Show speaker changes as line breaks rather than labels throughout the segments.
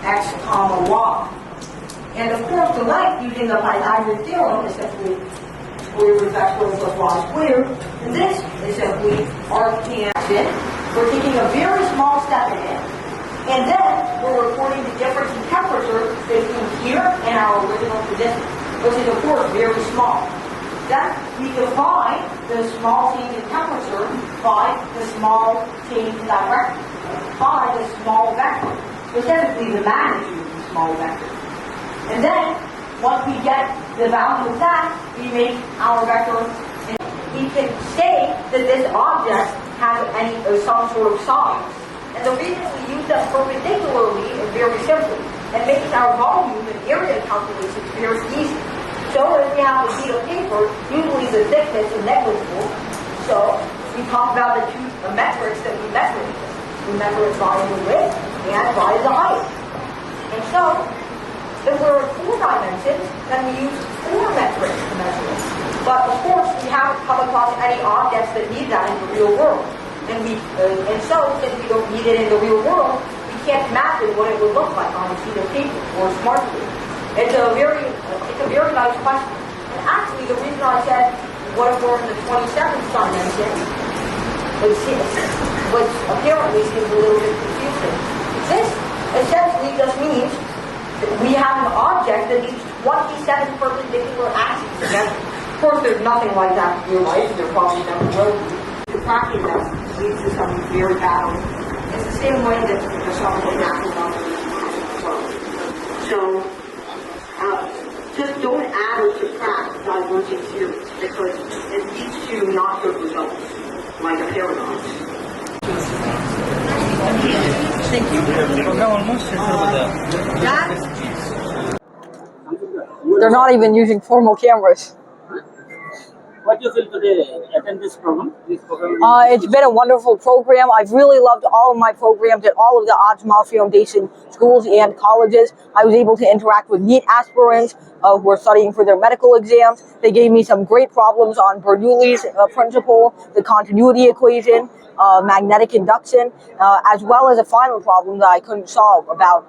x comma y. And of course, the length using the Pythagorean theorem is simply square root of x squared plus y squared. And this is simply arctan. We're taking a very small step in it. And then we're recording the difference in temperature between here and our original position, which is of course very small. Then we define the small change in temperature by the small change in direction, by the small vector, specifically the magnitude of the small vector. And then, once we get the value of that, we make our vector. And we can say that this object has some sort of size. And the reason we use that perpendicularly is very simple. It makes our volume and area calculations very easy. So if we have a sheet of paper, usually the thickness is negligible. So we talk about the two metrics that we measure it with. We measure it by the width and by the height. And so, if we're in 4 dimensions, then we use 4 metrics to measure it. But of course, we haven't come across any objects that need that in the real world. And so, since we don't need it in the real world, we can't imagine what it would look like on a sheet of paper or a smartphone. It's a very nice question. And actually, the reason I said what if we're in the 27th dimension, which apparently seems a little bit confusing. This essentially just means that we have an object that needs 27 perpendicular axes together. Of course, there's nothing like that in real life. There probably never will be. Subtracting that leads to something very bad. It's the same way that the sum of natural numbers. So, just don't add or subtract diverging series because it leads to not good results, like a paradox.
Thank you.
They're not even using formal cameras.
What do you feel today? Attend this program?
It's been a wonderful program. I've really loved all of my programs at all of the Ajmal Foundation schools and colleges. I was able to interact with NEET aspirants who are studying for their medical exams. They gave me some great problems on Bernoulli's principle, the continuity equation, magnetic induction, as well as a final problem that I couldn't solve about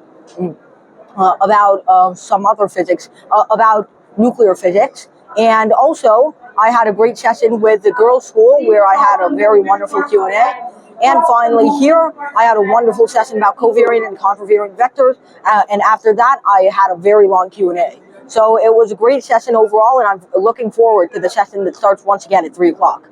some other physics, about nuclear physics. And also, I had a great session with the girls' school where I had a very wonderful Q&A. And finally here, I had a wonderful session about covariant and contravariant vectors. And after that, I had a very long Q&A. So it was a great session overall, and I'm looking forward to the session that starts once again at 3 o'clock.